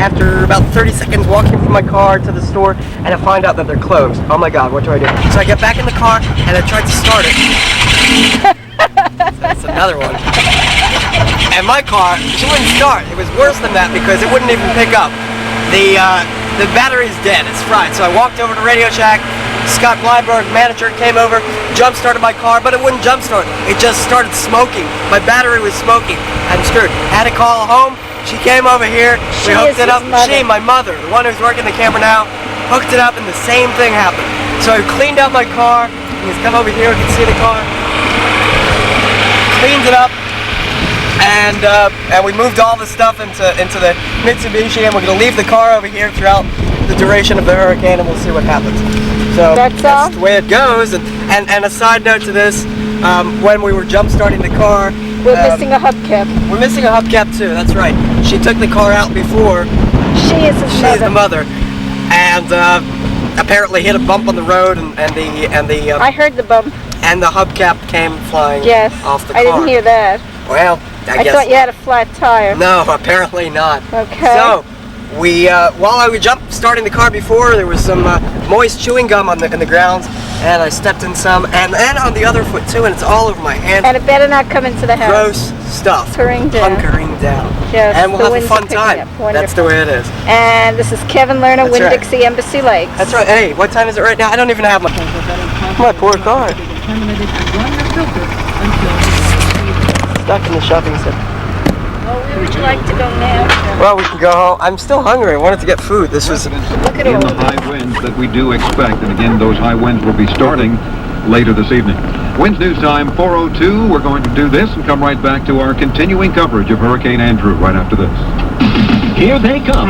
after about 30 seconds walking from my car to the store, and I find out that they're closed. Oh my god, what do I do? So I get back in the car and I tried to start it. That's another one. And my car, she wouldn't start. It was worse than that because it wouldn't even pick up. The battery's dead, it's fried. So I walked over to Radio Shack. Scott Blyberg, manager, came over, jump started my car, but it wouldn't jump start. It just started smoking. My battery was smoking. I'm screwed. Had to call home. She came over here. We hooked it up. She, my mother, the one who's working the camera now, hooked it up, and the same thing happened. So I cleaned out my car. He's come over here. You can see the car. Cleaned it up, and we moved all the stuff into the Mitsubishi, and we're gonna leave the car over here throughout the duration of the hurricane, and we'll see what happens. So that's the way it goes. And a side note to this, when we were jump starting the car, we're missing a hubcap. We're missing a hubcap too. That's right. She took the car out before. She is the mother, and apparently hit a bump on the road, and the. I heard the bump. And the hubcap came flying off the car. I didn't hear that. Well, I guess. Thought you had a flat tire. No, apparently not. Okay. So, we, while I was starting the car before, there was some moist chewing gum in the ground, and I stepped in some, and on the other foot too, and it's all over my hand. And it better not come into the house. Gross stuff. Hunkering down. Yes, and we'll have a fun time. That's the way it is. And this is Kevin Lerner, Winn-Dixie Embassy Lakes. That's right. Hey, what time is it right now? I don't even have my poor car. Stuck in the shopping center. Well, where would you like to go now? Well, we can go home. I'm still hungry. I wanted to get food. This was... Look at all the high winds that we do expect. And again, those high winds will be starting later this evening. Winds news time 4:02. We're going to do this and come right back to our continuing coverage of Hurricane Andrew right after this. Here they come.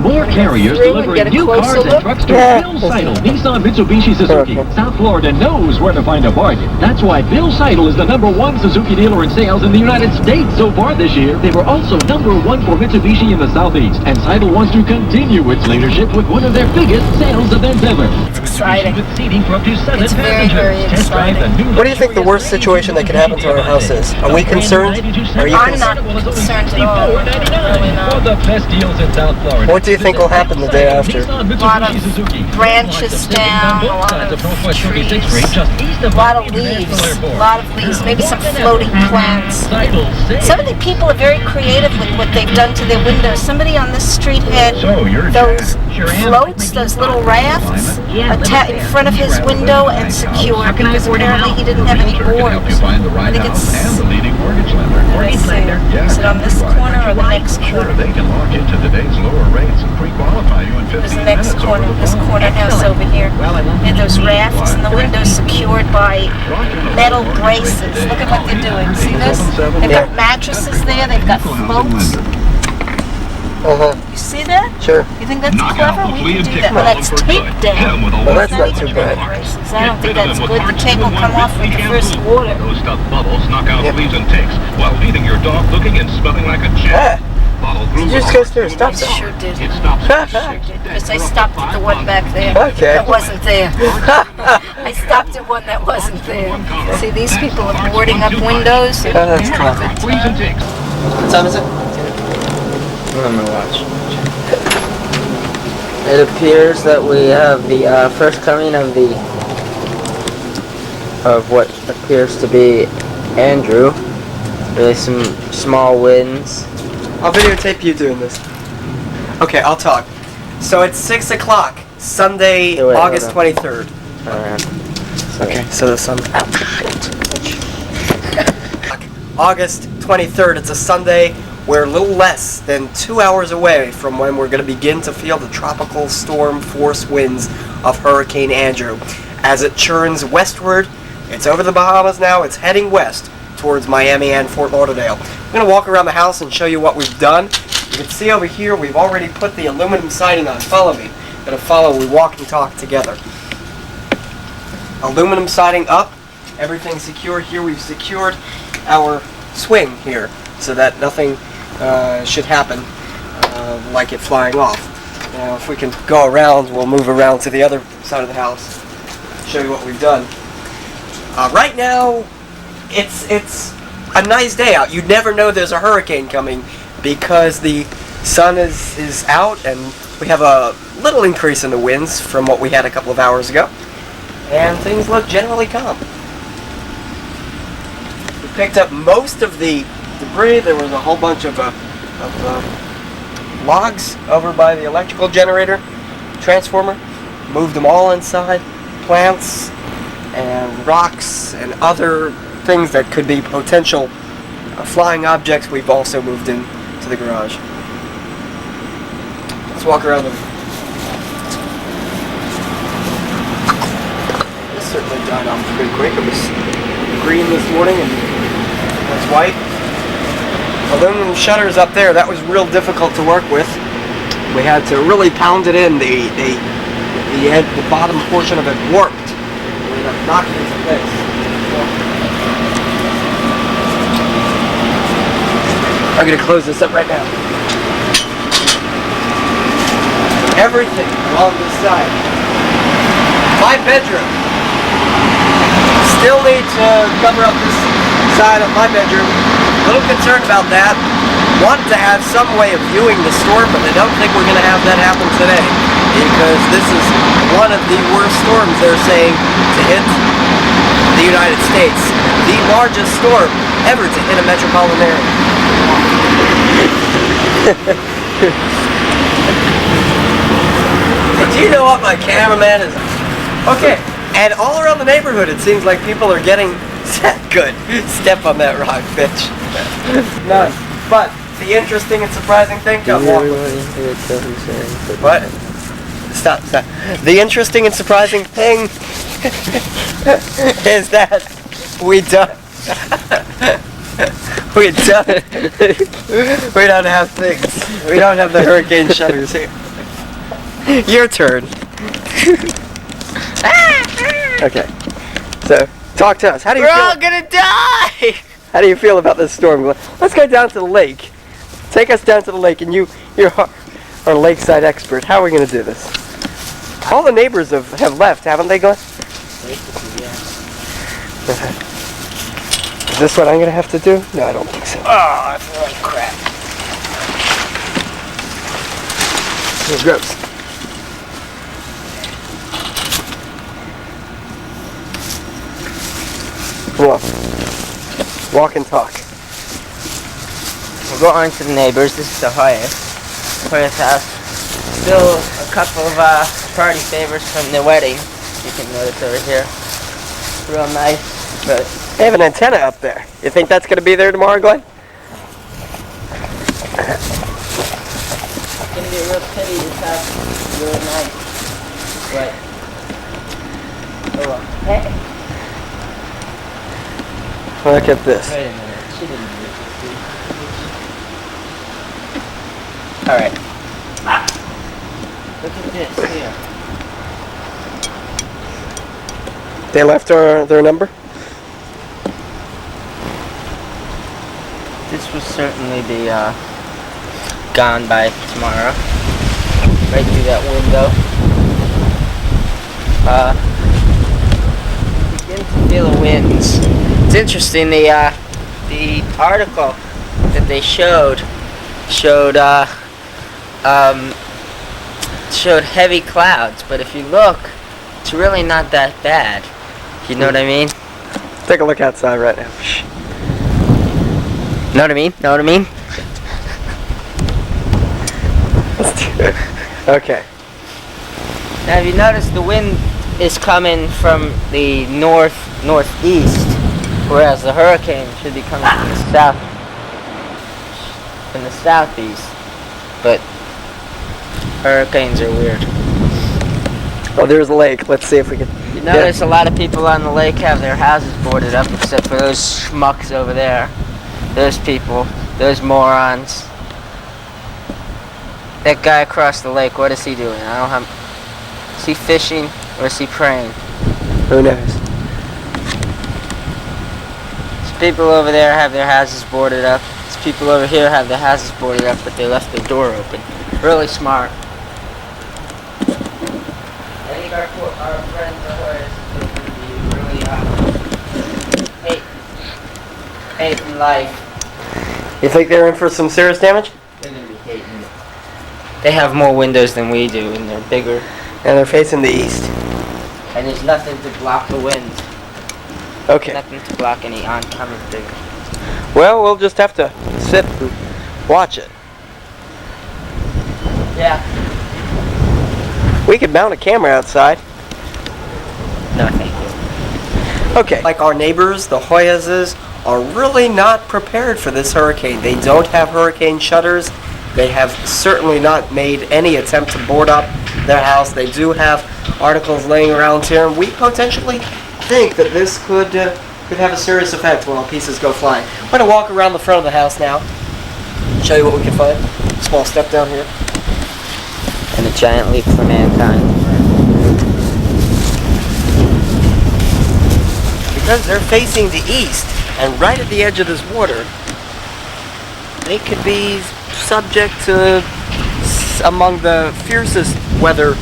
More carriers delivering new cars and trucks to Bill Seidel, Nissan, Mitsubishi, Suzuki. South Florida knows where to find a bargain. That's why Bill Seidel is the #1 Suzuki dealer in sales in the United States so far this year. They were also #1 for Mitsubishi in the Southeast, and Seidel wants to continue its leadership with one of their biggest sales events ever. It's exciting. With seating for up to 7 it's very, very exciting. What do you think the worst situation that could happen to our house is? Are we concerned? Are you I'm not concerned at all. Really not. Best deals in South Florida. What do you think will happen the day after? A lot of branches down, a lot of trees, a lot of leaves, maybe some floating plants. Some of the people are very creative with what they've done to their windows. Somebody on this street had those floats, those little rafts, in front of his window and secured because apparently he didn't have any boards. I think it's... Is it on this corner or the next corner? Into today's lower rates and pre-qualify you in 15 There's the next corner, this corner house over here. And those rafts in the windows secured by metal braces. Look at what they're doing. See this? They've got mattresses there, they've got floats. You see that? Sure. You think that's clever? We can do that. Well, that's tape down. Well, that's not too bad. I don't think that's good. The tape will come off with the first water. Those stuff bubbles knock out fleas and ticks while leaving your dog looking and smelling like a jet. Did you just go through a stop sign? Sure did. Because I stopped at the one back there. Okay. That wasn't there. I stopped at one that wasn't there. See, these people are boarding up windows. Oh, that's clever. What time is it? I'm gonna watch. It appears that we have the first coming of what appears to be Andrew. Really some small winds. I'll videotape you doing this. Okay, I'll talk. So it's 6 o'clock, Sunday, August 23rd. Okay, so the sun. August 23rd, it's a Sunday. We're a little less than 2 hours away from when we're going to begin to feel the tropical storm force winds of Hurricane Andrew. As it churns westward, it's over the Bahamas now, it's heading west towards Miami and Fort Lauderdale. I'm going to walk around the house and show you what we've done. You can see over here we've already put the aluminum siding on. Follow me. I'm going to follow, we walk and talk together. Aluminum siding up, everything secure. Here we've secured our swing here so that nothing should happen like it flying off. Now if we can go around, we'll move around to the other side of the house, show you what we've done. Right now it's a nice day out. You never know there's a hurricane coming because the sun is out, and we have a little increase in the winds from what we had a couple of hours ago. And things look generally calm. We picked up most of the debris. There was a whole bunch of logs over by the electrical generator transformer. Moved them all inside. Plants and rocks and other things that could be potential flying objects we've also moved into the garage. Let's walk around them. This certainly died off pretty quick. It was green this morning and it's white. Aluminum shutters up there, that was real difficult to work with. We had to really pound it in. The bottom portion of it warped. We ended up knocking it into place. I'm going to close this up right now. Everything along this side. My bedroom. Still need to cover up this side of my bedroom. A little concerned about that. Want to have some way of viewing the storm, but I don't think we're going to have that happen today because this is one of the worst storms they're saying to hit the United States. The largest storm ever to hit a metropolitan area. Do you know what my cameraman is? Okay, and all around the neighborhood it seems like people are getting good. Step on that rock, bitch. None. But the interesting and surprising thing. What? Stop. The interesting and surprising thing is that we don't have things. We don't have the hurricane shutters here. Your turn. Okay. So, talk to us. How do you feel? We're all gonna die! How do you feel about this storm? Let's go down to the lake. Take us down to the lake, and you're our lakeside expert. How are we going to do this? All the neighbors have left, haven't they, Glenn? Is this what I'm going to have to do? No, I don't think so. Oh, I feel like crap. It's gross. Come on. Walk and talk. We're going to the neighbors. This is the Hoyer's house. Still a couple of party favors from the wedding. You can notice over here. Real nice, but They have an antenna up there. You think that's going to be there tomorrow, Glenn? it's gonna be a real pity. This house is real nice. But oh well. Hey. Look at this. Wait a minute. She didn't do this. All right. Look at this here. They left their number? This will certainly be gone by tomorrow. Right through that window. Begin to feel the winds. It's interesting. The article that they showed heavy clouds, but if you look, it's really not that bad. You know what I mean? Take a look outside right now. Shh. Know what I mean? Know what I mean? Let's do it. Okay. Now, have you noticed the wind is coming from the northeast, whereas the hurricane should be coming from the southeast. But hurricanes are weird. Oh, there's a lake. Let's see if we can. You notice a lot of people on the lake have their houses boarded up, except for those schmucks over there. Those people, those morons. That guy across the lake, what is he doing? I don't have. Is he fishing or is he praying? Who knows? These people over there have their houses boarded up. These people over here have their houses boarded up, but they left their door open. Really smart. I think our friends are going to be really hate in life. You think they're in for some serious damage? They're going to be hating it. They have more windows than we do, and they're bigger. And they're facing the east. And there's nothing to block the wind. Okay. Nothing to block any oncoming thing. Well, we'll just have to sit and watch it. Yeah. We could mount a camera outside. No, thank you. Okay. Like our neighbors, the Hoyases, are really not prepared for this hurricane. They don't have hurricane shutters. They have certainly not made any attempt to board up their house. They do have articles laying around here, and we potentially think that this could have a serious effect when all pieces go flying. We're going to walk around the front of the house now, show you what we can find. Small step down here. And a giant leap for mankind. Because they're facing the east and right at the edge of this water, they could be subject to among the fiercest weather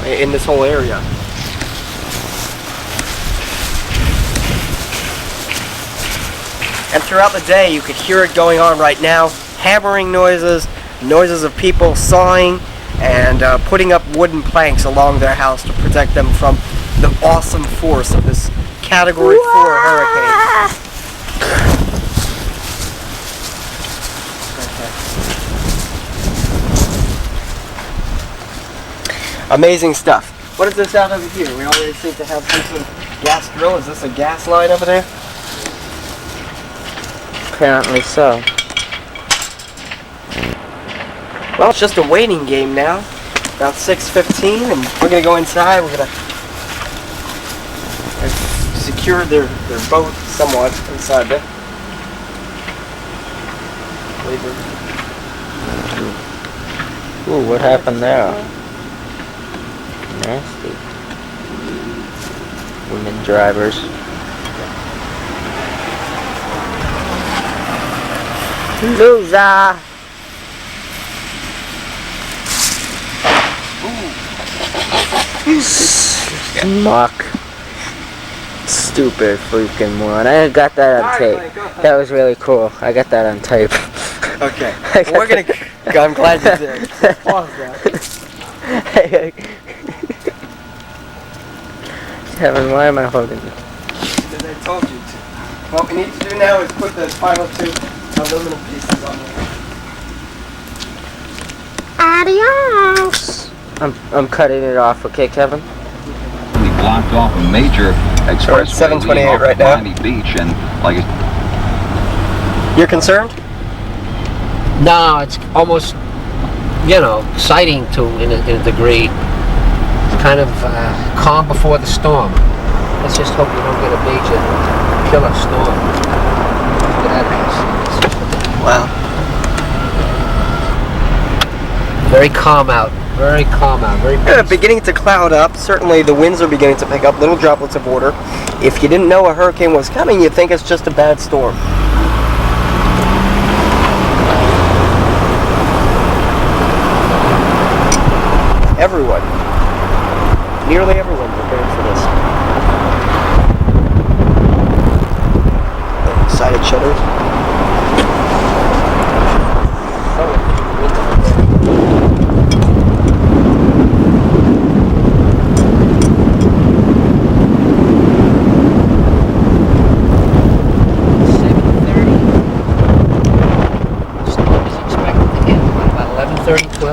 in this whole area. And throughout the day, you could hear it going on right now. Hammering noises, noises of people sawing and putting up wooden planks along their house to protect them from the awesome force of this Category 4 hurricane. Amazing stuff. What is this out over here? We already seem to have some sort of gas drill. Is this a gas line over there? Apparently so. Well, it's just a waiting game now. About 6:15, and we're gonna go inside. We're gonna secure their boat somewhat inside there. Ooh, what happened there? Nasty. Women drivers. Loser! Muck. Stupid freaking moron. I got that on tape. That was really cool. I got that on tape. Okay. Well, we're gonna. I'm glad you did. Pause that. Kevin, why am I holding it? Because I told you to. What we need to do now is put the final 2 aluminum pieces on there. Adios. I'm cutting it off, okay, Kevin? We blocked off a major expressway 728 off right now. Miami Beach, and like You're concerned? No, it's almost, exciting in a degree. It's kind of calm before the storm. Let's just hope we don't get a major killer storm. Look at that house. Wow. Very calm out. Very calm out. Very peaceful. Beginning to cloud up. Certainly the winds are beginning to pick up, little droplets of water. If you didn't know a hurricane was coming, you'd think it's just a bad storm. Everyone, nearly everyone prepared for this. Sided shutters.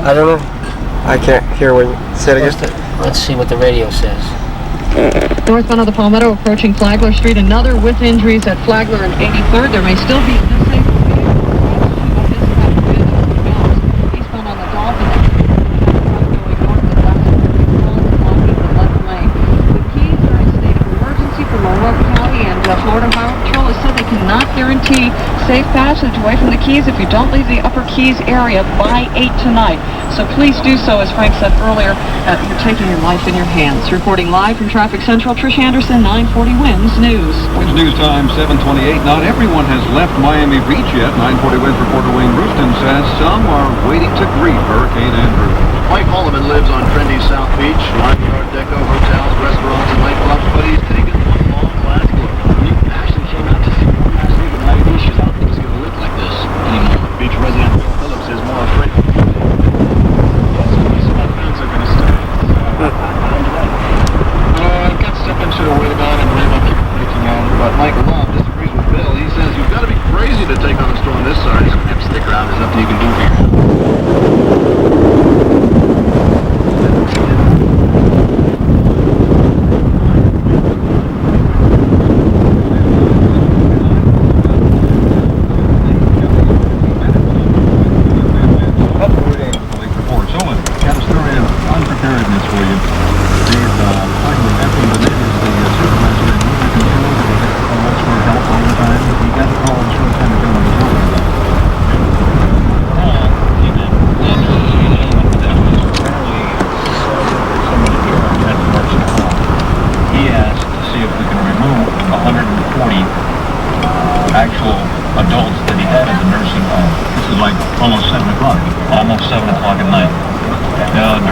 I don't know. I can't hear what you said again. Let's see what the radio says. Northbound of the Palmetto approaching Flagler Street. Another with injuries at Flagler and 83rd. There may still be eastbound on the Dolphin. Going north of the blocking the left lane. The Keys are in state of emergency from Monroe County, and Florida Highway Patrol has said they cannot guarantee safe passage away from the Keys if you don't leave the Upper Keys area by 8 tonight. So please do so, as Frank said earlier, you're taking your life in your hands. Reporting live from Traffic Central, Trish Anderson, 940 Winds News. Winds News Time, 7:28. Not everyone has left Miami Beach yet. 940 Winds reporter Wayne Rooston says some are waiting to greet Hurricane Andrew. Mike Holloman lives on trendy South Beach. Line Art Deco, hotels, restaurants, and nightclubs, but he's taking one long last look. You actually came out to see one last look at Miami Beach. I don't think it's going to look like this anymore. Beach resident Bill Phillips is more afraid.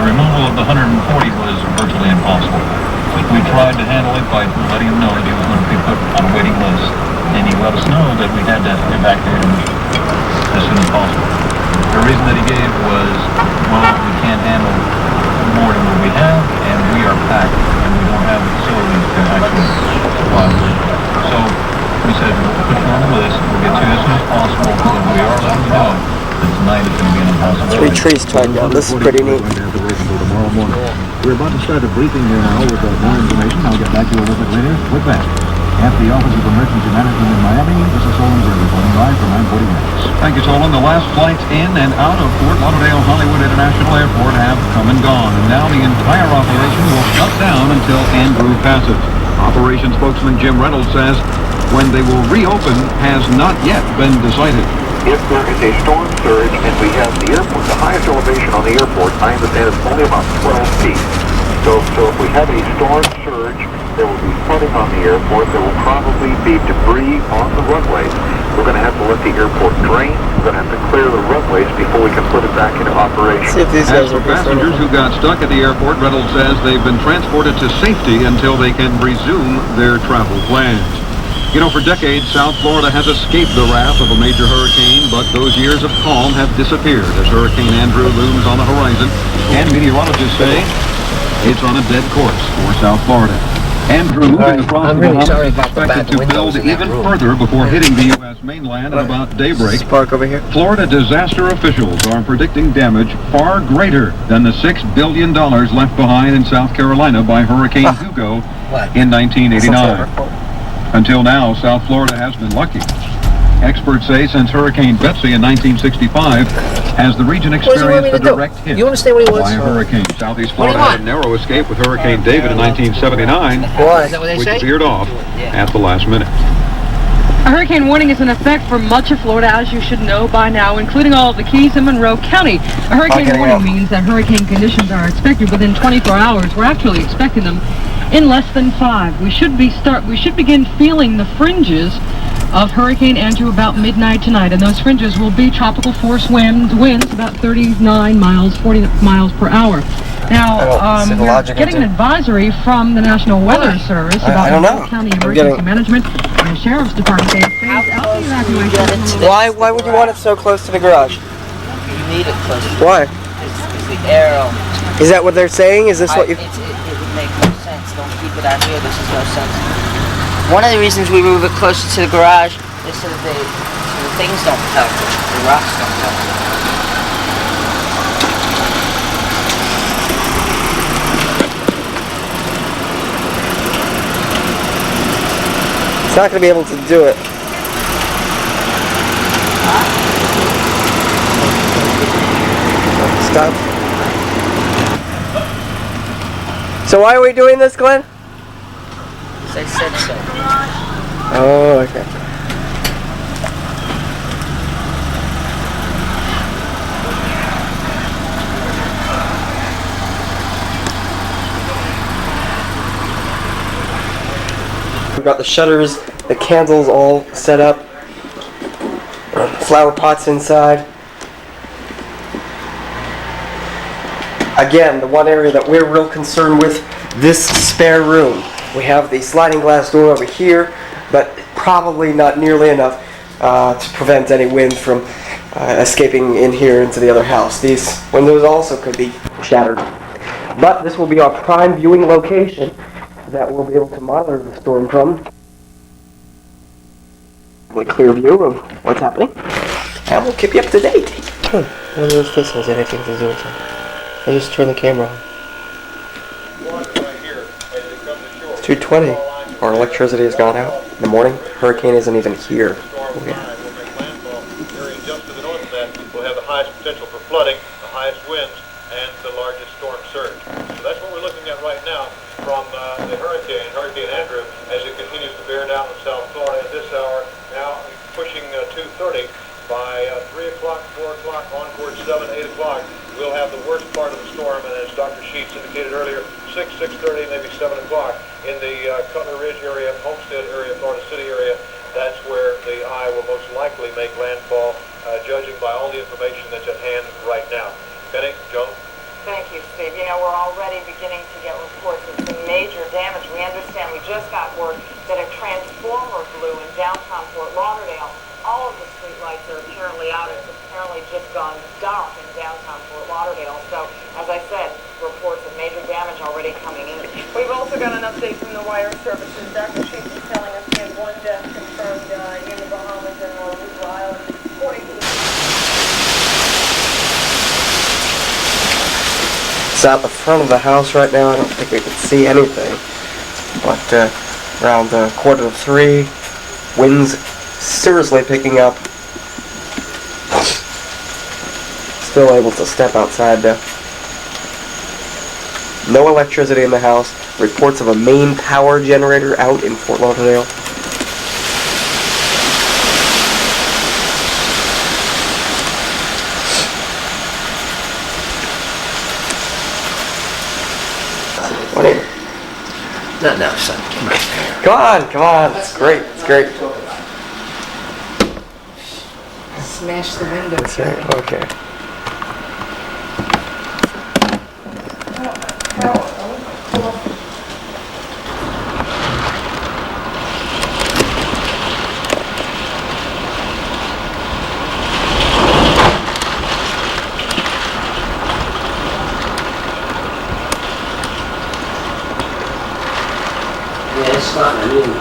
removal of the 140 was virtually impossible. We tried to handle it by letting him know that he was going to be put on a waiting list, and he let us know that we had to evacuate him as soon as possible. The reason that he gave was, well, we can't handle more than what we have, and we are packed, and we don't have the facilities to actually supply the list. So we said, we'll put you on the list, we'll get to you as soon as possible, because we are letting you know that tonight is going to be an impossibility. 3 trees tied down. This is pretty neat. Tomorrow morning. We're about to start a briefing here now with more information. I'll get back to you a little bit later with that. At the Office of Emergency Management in Miami, this is Solon Gray reporting live from 940 Minutes. Thank you, Solon. The last flights in and out of Fort Lauderdale Hollywood International Airport have come and gone, and now the entire operation will shut down until Andrew passes. Operations spokesman Jim Reynolds says when they will reopen has not yet been decided. If there is a storm surge and we have the airport, the highest elevation on the airport, I understand is only about 12 feet. So if we have a storm surge, there will be flooding on the airport. There will probably be debris on the runways. We're going to have to let the airport drain. We're going to have to clear the runways before we can put it back into operation. See if these As guys for are passengers who got stuck at the airport, Reynolds says they've been transported to safety until they can resume their travel plans. You know, for decades, South Florida has escaped the wrath of a major hurricane, but those years of calm have disappeared as Hurricane Andrew looms on the horizon, and meteorologists say it's on a dead course for South Florida. Andrew, moving across I'm the really Bahamas, sorry is about the expected bad to windows build in that even room. further before hitting the U.S. mainland at about daybreak. Spark over here. Florida disaster officials are predicting damage far greater than the $6 billion left behind in South Carolina by Hurricane Hugo in 1989. Until now, South Florida has been lucky. Experts say since Hurricane Betsy in 1965, has the region experienced a direct hit You understand what he wants? by a hurricane. Southeast What do you Florida had a want? narrow escape with Hurricane David in 1979, Is that what they which say? veered off at the last minute. A hurricane warning is in effect for much of Florida, as you should know by now, including all of the Keys and Monroe County. A hurricane warning means that hurricane conditions are expected within 24 hours. We're actually expecting them in less than 5. We should begin feeling the fringes of Hurricane Andrew about midnight tonight, and those fringes will be tropical force winds about 39 miles, 40 miles per hour. Now, we're getting an advisory from the National Weather Service about Monroe County Emergency Management and the Sheriff's Department. They phased out the evacuation. Why would you want it so close to the garage? You need it close. Why? It's the air. Is that what they're saying? Is this what you... It would make no sense. Don't keep it out here. This is no sense. One of the reasons we move it closer to the garage is so that the things don't melt. The rocks don't melt. It's not going to be able to do it. Stop. So why are we doing this, Glenn? They said so. Oh, okay. We've got the shutters, the candles all set up, flower pots inside. Again, the one area that we're real concerned with, this spare room. We have the sliding glass door over here, but probably not nearly enough to prevent any wind from escaping in here into the other house. These windows also could be shattered. But this will be our prime viewing location that we'll be able to monitor the storm from. A clear view of what's happening. And we'll keep you up to date. I wonder if this has anything to do with it. I just turned the camera on. It's 2:20. Our electricity has gone out in the morning. Hurricane isn't even here. Just to the north of that, will have the highest potential for flooding, the highest winds, and the largest storm surge. So that's what we're looking at right now from the Hurricane Andrew, as it continues to bear down on South Florida at this hour, now pushing 2:30. By 3 o'clock, 4 o'clock, on towards 7, 8 o'clock, we'll have the worst part of the storm, and as Dr. Sheets indicated earlier, 6, 6:30, maybe 7 o'clock in the Cutler Ridge area, Homestead area, Florida City area. That's where the eye will most likely make landfall, judging by all the information that's at hand right now. Benny, Joe? Thank you, Steve. You know, we're already beginning to get reports of some major damage. We understand we just got word that a transformer blew in downtown Fort Lauderdale. All of the street lights are apparently out. It's apparently just gone dark in downtown Fort Lauderdale. So, as I said, reports of major damage already coming in. We've also got an update from the wire services. Dr. Sheets is telling us he had one death confirmed in the Bahamas and Maluku Island. According to the... It's out the front of the house right now. I don't think we can see anything. But around 2:45, winds seriously picking up. Still able to step outside though. No electricity in the house. Reports of a main power generator out in Fort Lauderdale. Whatever. Not now, son. Come on. It's great. It's great. Smash the window. That's right. Okay. Yeah, it's not. I mean,